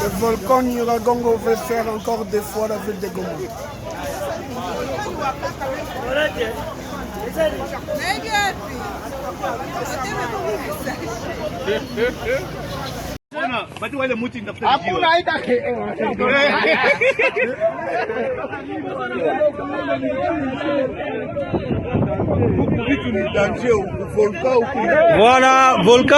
Le volcan Nyiragongo veut faire encore deux fois la ville de Goma. Voilà, volcan.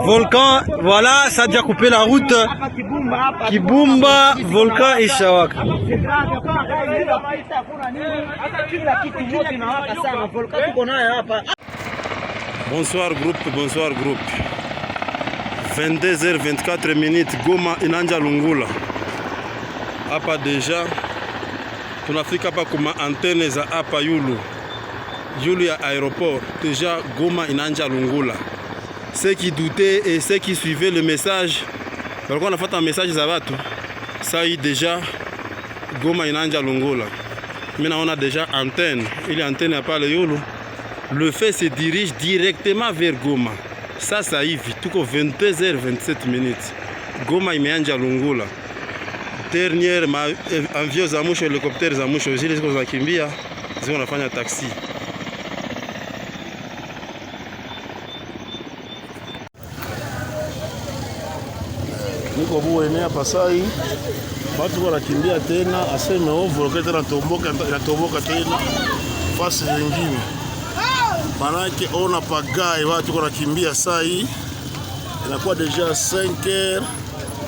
Volcan, voilà, ça a déjà coupé la route. Kibumba, volcan et Shawaka. Bonsoir groupe. 22h24 Goma inanja Lungula. Hapa deja tunafika hapa kuma antenne za hapa yulu ya aéroport. Deja Goma inanja Lungula. Ceux qui doutaient et ceux qui suivaient le message, balikuwa nafuata message za watu. Ça y déjà Goma inanja Lungula. Maintenant on a déjà antenne. Il est antenne à pale yulu. Le fait se dirige directement vers Goma. Sasa hivi tuko 22h27. Goma imeanja Lungula. Dernière avion za mwisho, helikopteri za mwisho zile ziko zakimbia, ziko nafanya taxi. Niko buene hapa sai, watu wanakimbia tena, aseme volcan tena inatomboka tena fasi zingine. Manake ona pagai watu wanakimbia sai, inakuwa deja 5h,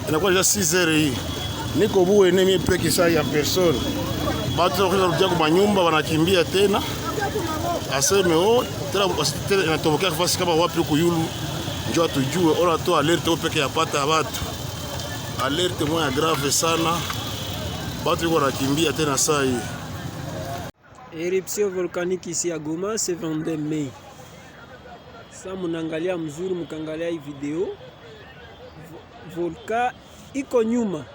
inakuwa deja 6h hii. Niko buene mimi peke saa ya personne. Watu wanakuja kwa manyumba wanakimbia tena. Aseme tena inatokea fasi kama wapi huko yulu. Njoo tujue, ona tu alerte peke yapata watu. Alerte moja grave sana. Watu wanakimbia tena saa hii. Éruption volcanique ici à Goma, c'est 22 mai. Sasa mnaangalia mzuri, mkaangalia hii video. Volcan iko nyuma.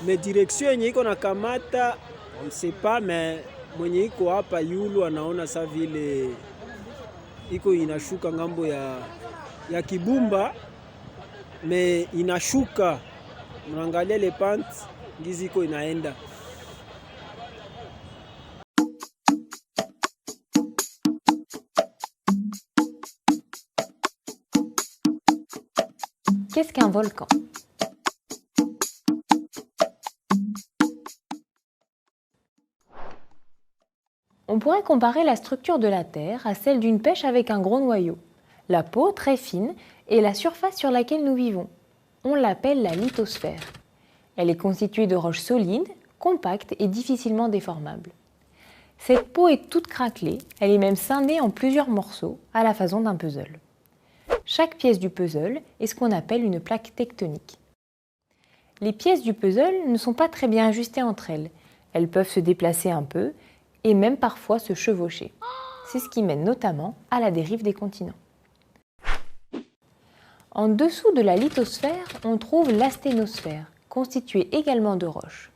Mais direction yenye iko na kamata, on ne sait pas, mais mwenye iko hapa yulu anaona sa vile iko inashuka ngambo ya Kibumba, mais inashuka. Mnaangalia le pente ngizi iko inaenda. Qu'est-ce qu'un volcan ? On pourrait comparer la structure de la Terre à celle d'une pêche avec un gros noyau. La peau, très fine, est la surface sur laquelle nous vivons. On l'appelle la lithosphère. Elle est constituée de roches solides, compactes et difficilement déformables. Cette peau est toute craquelée, elle est même scindée en plusieurs morceaux, à la façon d'un puzzle. Chaque pièce du puzzle est ce qu'on appelle une plaque tectonique. Les pièces du puzzle ne sont pas très bien ajustées entre elles. Elles peuvent se déplacer un peu, et même parfois se chevaucher. C'est ce qui mène notamment à la dérive des continents. En dessous de la lithosphère, on trouve l'asténosphère, constituée également de roches.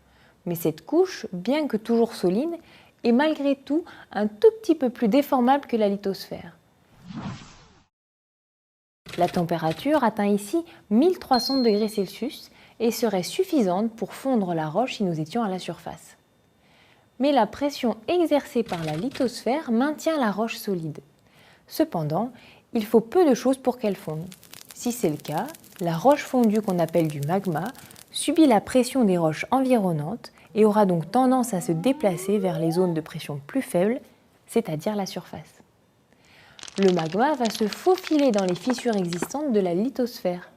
Mais cette couche, bien que toujours solide, est malgré tout un tout petit peu plus déformable que la lithosphère. La température atteint ici 1300 degrés Celsius et serait suffisante pour fondre la roche si nous étions à la surface. Mais la pression exercée par la lithosphère maintient la roche solide. Cependant, il faut peu de choses pour qu'elle fonde. Si c'est le cas, la roche fondue qu'on appelle du magma subit la pression des roches environnantes et aura donc tendance à se déplacer vers les zones de pression plus faibles, c'est-à-dire la surface. Le magma va se faufiler dans les fissures existantes de la lithosphère.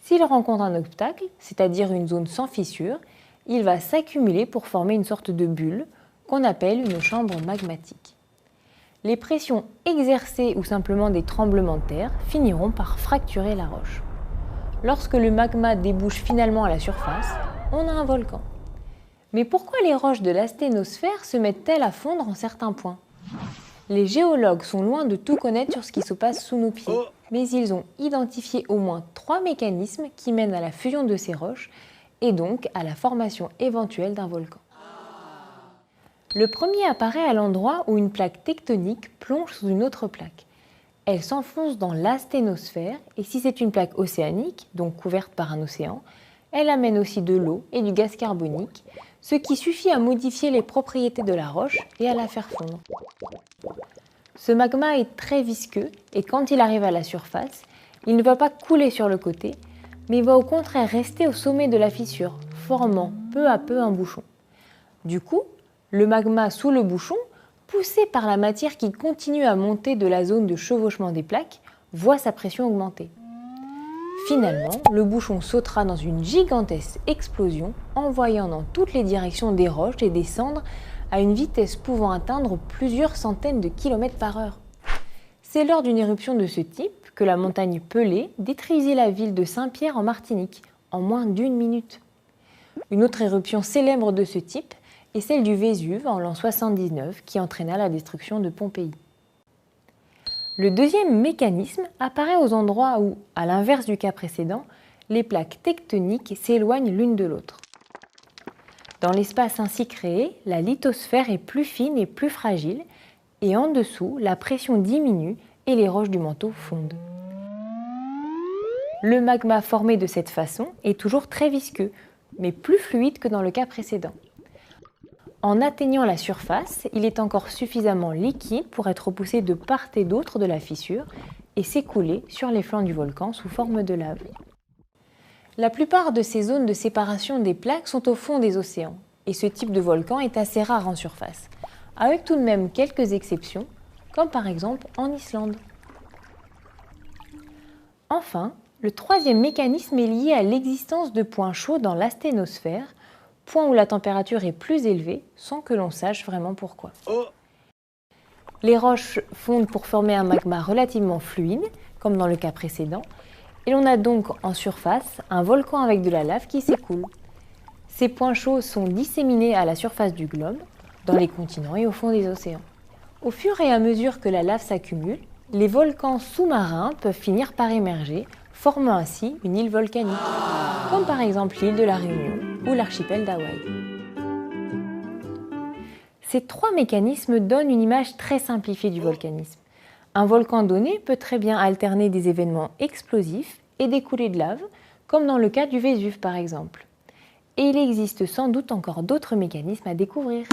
S'il rencontre un obstacle, c'est-à-dire une zone sans fissure, il va s'accumuler pour former une sorte de bulle qu'on appelle une chambre magmatique. Les pressions exercées ou simplement des tremblements de terre finiront par fracturer la roche. Lorsque le magma débouche finalement à la surface, on a un volcan. Mais pourquoi les roches de l'asténosphère se mettent-elles à fondre en certains points ? Les géologues sont loin de tout connaître sur ce qui se passe sous nos pieds, mais ils ont identifié au moins 3 mécanismes qui mènent à la fusion de ces roches et donc à la formation éventuelle d'un volcan. Le premier apparaît à l'endroit où une plaque tectonique plonge sous une autre plaque. elle s'enfonce dans l'asténosphère et si c'est une plaque océanique, donc couverte par un océan, elle amène aussi de l'eau et du gaz carbonique, ce qui suffit à modifier les propriétés de la roche et à la faire fondre. Ce magma est très visqueux et quand il arrive à la surface, il ne va pas couler sur le côté, mais va au contraire rester au sommet de la fissure, formant peu à peu un bouchon. Du coup, le magma sous le bouchon, poussé par la matière qui continue à monter de la zone de chevauchement des plaques, voit sa pression augmenter. Finalement, le bouchon sautera dans une gigantesque explosion, envoyant dans toutes les directions des roches et des cendres à une vitesse pouvant atteindre plusieurs centaines de kilomètres par heure. C'est lors d'une éruption de ce type que la montagne Pelée détruisit la ville de Saint-Pierre en Martinique en moins d'1 minute. Une autre éruption célèbre de ce type est celle du Vésuve en l'an 79 qui entraîna la destruction de Pompéi. Le deuxième mécanisme apparaît aux endroits où, à l'inverse du cas précédent, les plaques tectoniques s'éloignent l'une de l'autre. Dans l'espace ainsi créé, la lithosphère est plus fine et plus fragile, et en dessous, la pression diminue et les roches du manteau fondent. Le magma formé de cette façon est toujours très visqueux, mais plus fluide que dans le cas précédent. En atteignant la surface, il est encore suffisamment liquide pour être repoussé de part et d'autre de la fissure et s'écouler sur les flancs du volcan sous forme de lave. La plupart de ces zones de séparation des plaques sont au fond des océans, et ce type de volcan est assez rare en surface, avec tout de même quelques exceptions, comme par exemple en Islande. Enfin, le troisième mécanisme est lié à l'existence de points chauds dans l'asténosphère, point où la température est plus élevée sans que l'on sache vraiment pourquoi. Les roches fondent pour former un magma relativement fluide, comme dans le cas précédent, et l'on a donc en surface un volcan avec de la lave qui s'écoule. Ces points chauds sont disséminés à la surface du globe, dans les continents et au fond des océans. Au fur et à mesure que la lave s'accumule, les volcans sous-marins peuvent finir par émerger, formant ainsi une île volcanique, comme par exemple l'île de la Réunion ou l'archipel d'Hawaï. Ces trois mécanismes donnent une image très simplifiée du volcanisme. Un volcan donné peut très bien alterner des événements explosifs et des coulées de lave, comme dans le cas du Vésuve par exemple. Et il existe sans doute encore d'autres mécanismes à découvrir.